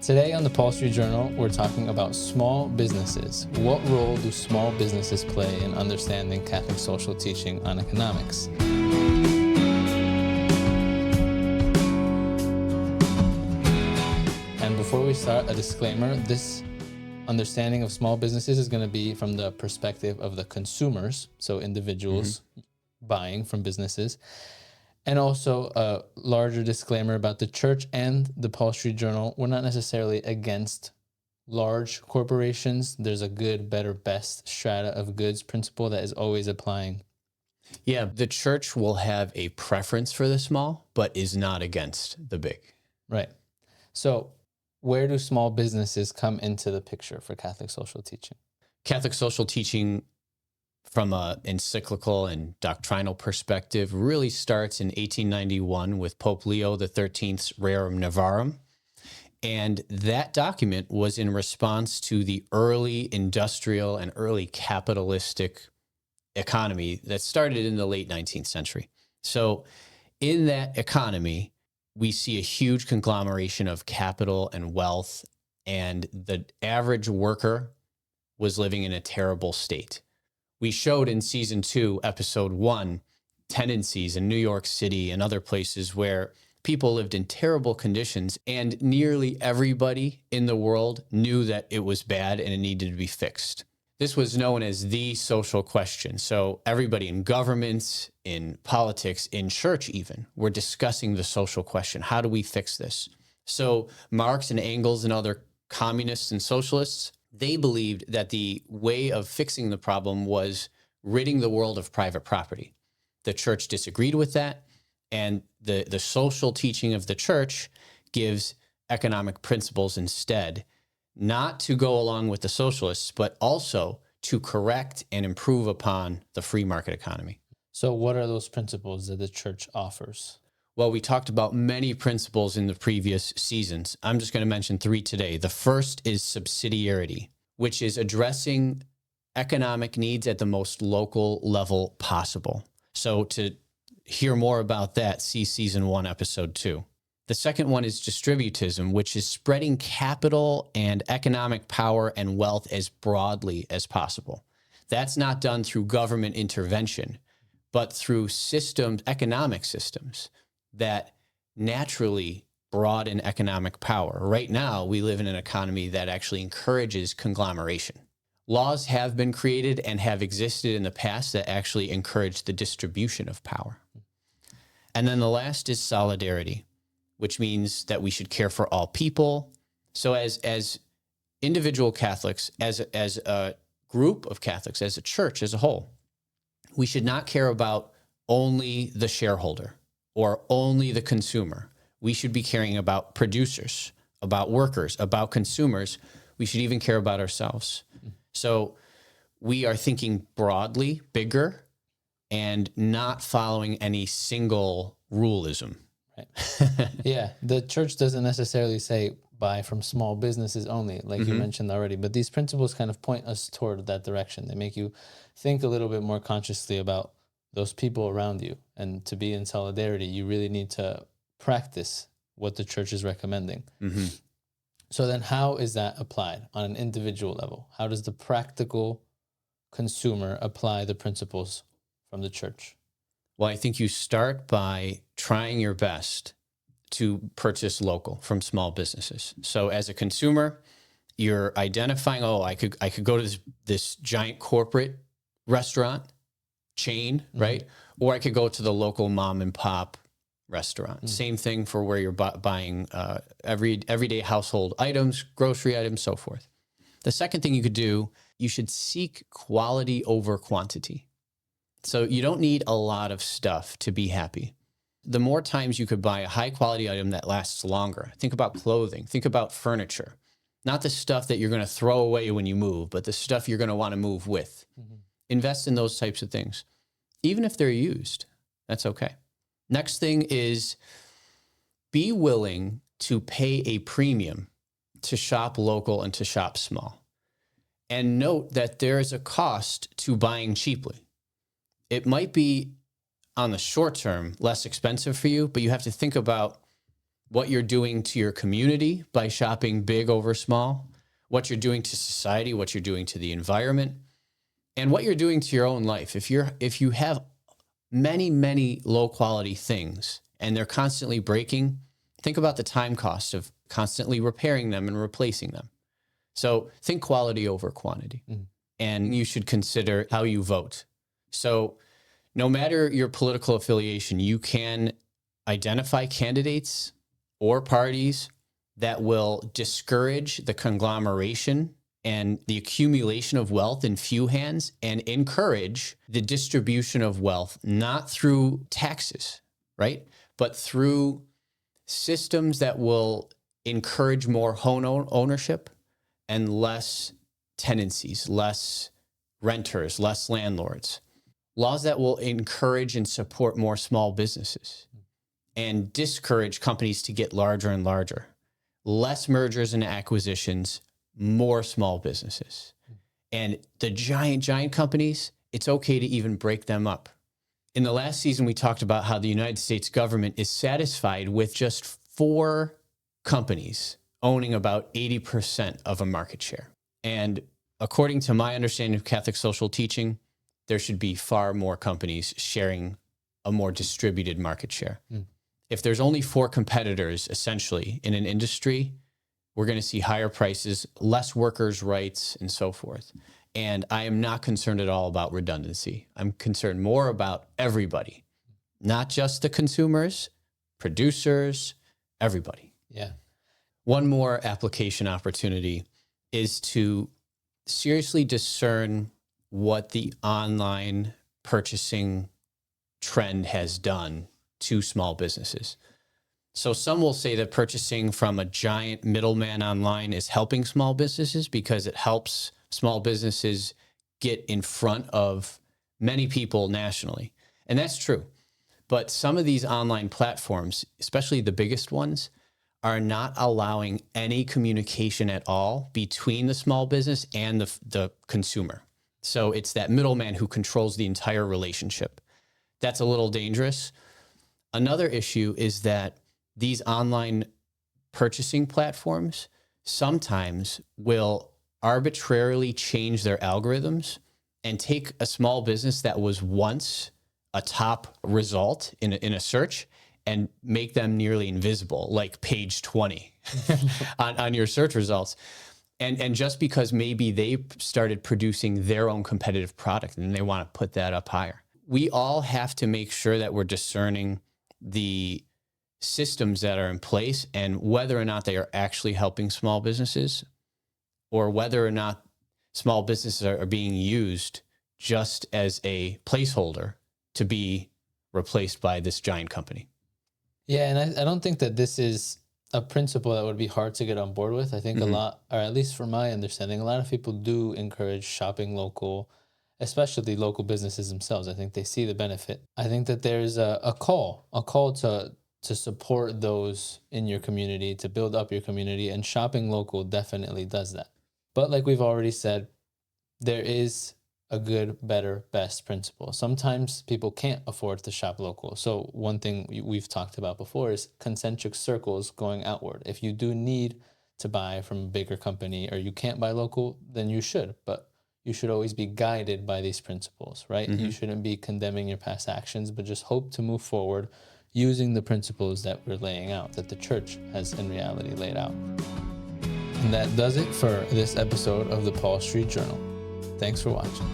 Today on the Paul Street Journal, we're talking about small businesses. What role do small businesses play in understanding Catholic social teaching on economics? And before we start, a disclaimer, this understanding of small businesses is going to be from the perspective of the consumers, so individuals buying from businesses. And also a larger disclaimer about the church and the Paul Street Journal. We're not necessarily against large corporations. There's a good, better, best strata of goods principle that is always applying. Yeah, the church will have a preference for the small, but is not against the big. Right. So where do small businesses come into the picture for Catholic social teaching? Catholic social teaching from an encyclical and doctrinal perspective really starts in 1891 with Pope Leo XIII's Rerum Novarum. And that document was in response to the early industrial and early capitalistic economy that started in the late 19th century. So in that economy, we see a huge conglomeration of capital and wealth, and the average worker was living in a terrible state. We showed in season 2, episode 1, tendencies in New York City and other places where people lived in terrible conditions, and nearly everybody in the world knew that it was bad and it needed to be fixed. This was known as the social question. So everybody in governments, in politics, in church even, were discussing the social question. How do we fix this? So Marx and Engels and other communists and socialists, they believed that the way of fixing the problem was ridding the world of private property. The church disagreed with that, and the social teaching of the church gives economic principles instead, not to go along with the socialists, but also to correct and improve upon the free market economy. So what are those principles that the church offers? Well, we talked about many principles in the previous seasons. I'm just going to mention 3 today. The first is subsidiarity, which is addressing economic needs at the most local level possible. So to hear more about that, see season 1, episode 2. The second one is distributism, which is spreading capital and economic power and wealth as broadly as possible. That's not done through government intervention, but through systems, economic systems, that naturally broaden economic power. Right now, we live in an economy that actually encourages conglomeration. Laws have been created and have existed in the past that actually encourage the distribution of power. And then the last is solidarity, which means that we should care for all people. So as individual Catholics, as a group of Catholics, as a church as a whole, we should not care about only the shareholder or only the consumer. We should be caring about producers, about workers, about consumers. We should even care about ourselves. So we are thinking broadly, bigger, and not following any single ruleism. Right. Yeah, the church doesn't necessarily say buy from small businesses only, like you mentioned already, but these principles kind of point us toward that direction. They make you think a little bit more consciously about those people around you. And to be in solidarity, you really need to practice what the church is recommending. So then how is that applied on an individual level? How does the practical consumer apply the principles from the church? Well, I think you start by trying your best to purchase local from small businesses. So as a consumer, you're identifying, I could go to this giant corporate restaurant chain, right? Or I could go to the local mom and pop restaurant. Same thing for where you're buying everyday household items, grocery items, so forth. The second thing you could do, you should seek quality over quantity. So you don't need a lot of stuff to be happy. The more times you could buy a high quality item that lasts longer. Think about clothing, think about furniture, not the stuff that you're going to throw away when you move, but the stuff you're going to want to move with. Invest in those types of things. Even if they're used, that's okay. Next thing is be willing to pay a premium to shop local and to shop small. And note that there is a cost to buying cheaply. It might be on the short term less expensive for you, but you have to think about what you're doing to your community by shopping big over small, what you're doing to society, what you're doing to the environment, and what you're doing to your own life. If you have many, many low quality things and they're constantly breaking, think about the time cost of constantly repairing them and replacing them. So think quality over quantity. And you should consider how you vote. So no matter your political affiliation, you can identify candidates or parties that will discourage the conglomeration and the accumulation of wealth in few hands and encourage the distribution of wealth, not through taxes, right? But through systems that will encourage more home ownership and less tenancies, less renters, less landlords. Laws that will encourage and support more small businesses and discourage companies to get larger and larger. Less mergers and acquisitions, more small businesses. And the giant companies, it's okay to even break them up. In the last season, we talked about how the United States government is satisfied with just 4 companies owning about 80% of a market share. And according to my understanding of Catholic social teaching, there should be far more companies sharing a more distributed market share. If there's only 4 competitors, essentially, in an industry, we're going to see higher prices, less workers' rights, and so forth. And I am not concerned at all about redundancy. I'm concerned more about everybody, not just the consumers, producers, everybody. Yeah. One more application opportunity is to seriously discern what the online purchasing trend has done to small businesses. So some will say that purchasing from a giant middleman online is helping small businesses because it helps small businesses get in front of many people nationally. And that's true. But some of these online platforms, especially the biggest ones, are not allowing any communication at all between the small business and the consumer. So it's that middleman who controls the entire relationship. That's a little dangerous. Another issue is that these online purchasing platforms sometimes will arbitrarily change their algorithms and take a small business that was once a top result in a search and make them nearly invisible, like page 20 on your search results. And just because maybe they started producing their own competitive product and they want to put that up higher. We all have to make sure that we're discerning the systems that are in place and whether or not they are actually helping small businesses or whether or not small businesses are being used just as a placeholder to be replaced by this giant company. Yeah, and I don't think that this is a principle that would be hard to get on board with. I think a lot, or at least from my understanding, a lot of people do encourage shopping local, especially local businesses themselves. I think they see the benefit. I think that there's a call to support those in your community, to build up your community, and shopping local definitely does that. But like we've already said, there is a good, better, best principle. Sometimes people can't afford to shop local. So one thing we've talked about before is concentric circles going outward. If you do need to buy from a bigger company or you can't buy local, then you should. But you should always be guided by these principles, right? You shouldn't be condemning your past actions, but just hope to move forward using the principles that we're laying out, that the church has in reality laid out. And that does it for this episode of the Paul Street Journal. Thanks for watching.